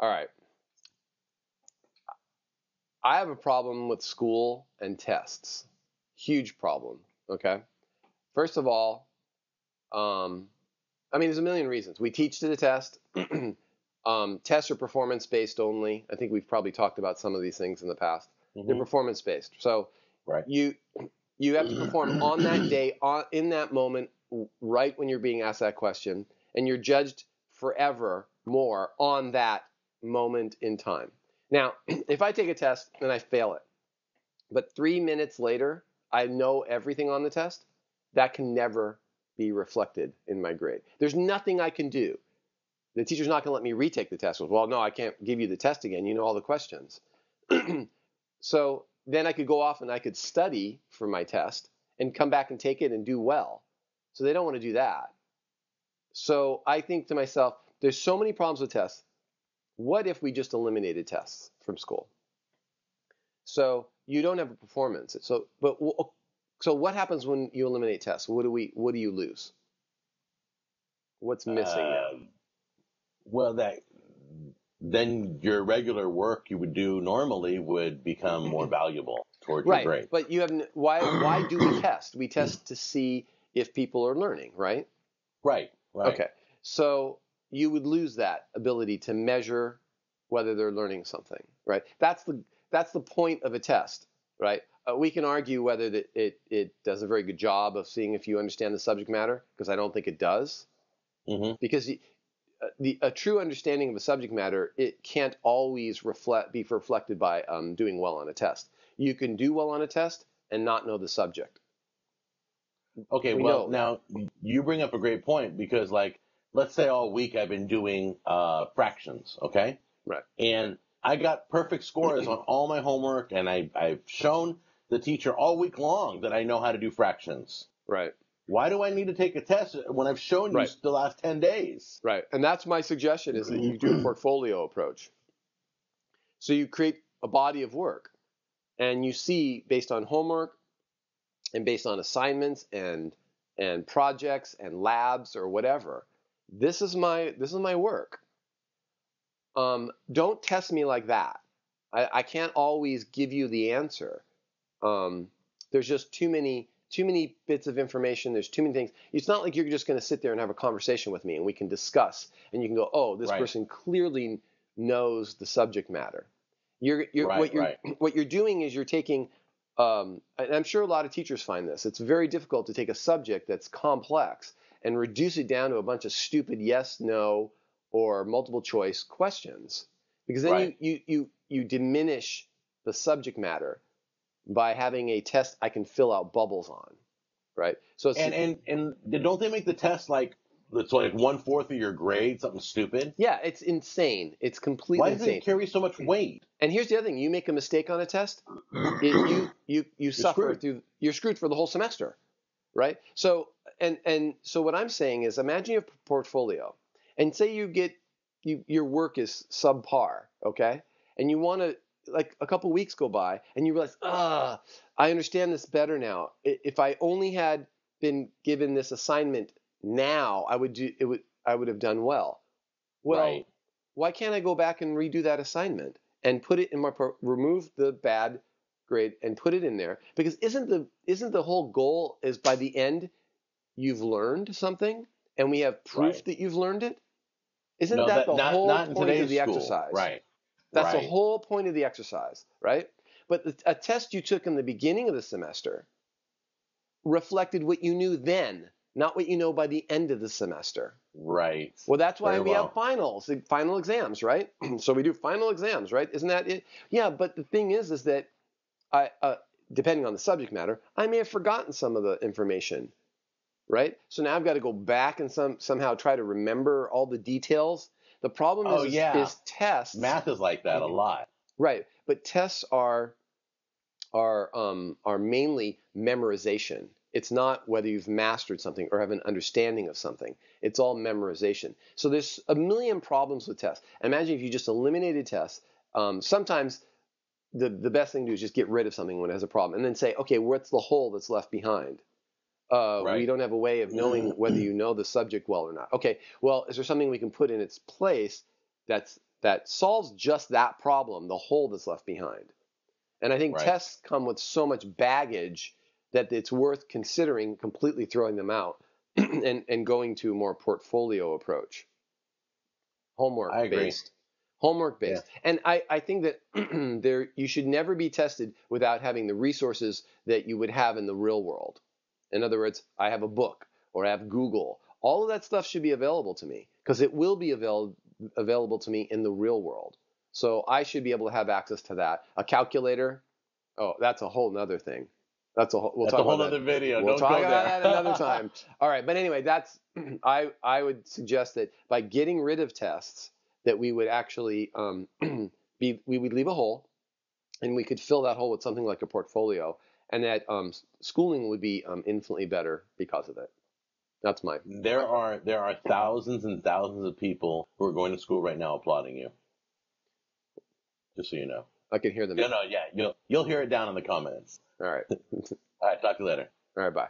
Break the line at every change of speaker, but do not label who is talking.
All right. I have a problem with school and tests. Huge problem. Okay. First of all, there's a million reasons. We teach to the test. Tests are performance based only. I think we've probably talked about some of these things in the past. They're performance based. So
Right.
you have to perform on that day, in that moment, right when you're being asked that question, and you're judged forever more on that moment in time. Now, if I take a test and I fail it, but 3 minutes later I know everything on the test, that can never be reflected in my grade. There's nothing I can do. The teacher's not going to let me retake the test. Well, no, I can't give you the test again. You know all the questions. So then I could go off and I could study for my test and come back and take it and do well. So they don't want to do that. So I think to myself, there's so many problems with tests. What if we just eliminated tests from school? So you don't have a performance. So what happens when you eliminate tests? What do you lose? What's missing now?
Well, then your regular work you would do normally would become more valuable towards your grade.
But you have why do we test? We test to see if people are learning, right?
Right.
Okay. So you would lose that ability to measure whether they're learning something, right? That's the point of a test, right? We can argue whether it does a very good job of seeing if you understand the subject matter, because I don't think it does. Because a true understanding of a subject matter, it can't always be reflected by doing well on a test. You can do well on a test and not know the subject.
Okay, now you bring up a great point, because let's say all week I've been doing fractions, okay?
Right.
And I got perfect scores on all my homework, and I've shown the teacher all week long that I know how to do fractions.
Right.
Why do I need to take a test when I've shown you the last 10 days?
Right. And that's my suggestion, is that you do a portfolio approach. So you create a body of work, and you see, based on homework and based on assignments and projects and labs or whatever, this is my work. Don't test me like that. I can't always give you the answer. There's just too many bits of information. There's too many things. It's not like you're just going to sit there and have a conversation with me and we can discuss, and you can go, oh, this person clearly knows the subject matter. What you're doing is you're taking, and I'm sure a lot of teachers find this, it's very difficult to take a subject that's complex and reduce it down to a bunch of stupid yes, no, or multiple choice questions, because then you diminish the subject matter by having a test I can fill out bubbles on, right? So
and don't they make the test it's like 1/4 of your grade, something stupid?
Yeah, it's insane. It's completely insane.
Why does it carry so much weight?
And here's the other thing: you make a mistake on a test, you suffer you're screwed for the whole semester, right? So so what I'm saying is, imagine you have a portfolio, and say your work is subpar, okay, and you want to, like, a couple weeks go by and you realize, I understand this better now. If I only had been given this assignment now, I would have done well. Well, why can't I go back and redo that assignment and put it in remove the bad grade and put it in there? Because isn't the whole goal is by the end you've learned something and we have proof that you've learned it? Isn't that the whole point of the exercise?
Right.
That's the whole point of the exercise, right? But a test you took in the beginning of the semester reflected what you knew then, not what you know by the end of the semester.
Right.
Well, that's why we have final exams, right? So we do final exams, right? Isn't that it? Yeah, but the thing is that depending on the subject matter, I may have forgotten some of the information, right? So now I've got to go back and somehow try to remember all the details. The problem is tests.
Math is like that a lot.
Right, but tests are mainly memorization. It's not whether you've mastered something or have an understanding of something. It's all memorization. So there's a million problems with tests. Imagine if you just eliminated tests. Sometimes the best thing to do is just get rid of something when it has a problem, and then say, okay, what's the hole that's left behind? We don't have a way of knowing whether you know the subject well or not. Okay, well, is there something we can put in its place that's that solves just that problem, the hole that's left behind. And I think tests come with so much baggage that it's worth considering completely throwing them out and going to a more portfolio approach. Homework based. Yeah. And I think that you should never be tested without having the resources that you would have in the real world. In other words, I have a book or I have Google. All of that stuff should be available to me because it will be available to me in the real world. So I should be able to have access to that. A calculator, oh, that's a whole nother thing. We'll talk about that.
Other video.
We'll talk about that another time. All right, but anyway, I would suggest that by getting rid of tests, that we would actually we would leave a hole, and we could fill that hole with something like a portfolio, and that schooling would be infinitely better because of it. That's my.
There are thousands and thousands of people who are going to school right now applauding you. Just so you know.
I can hear them.
Yeah, you'll hear it down in the comments.
All right.
All right, talk to you later.
All right, bye.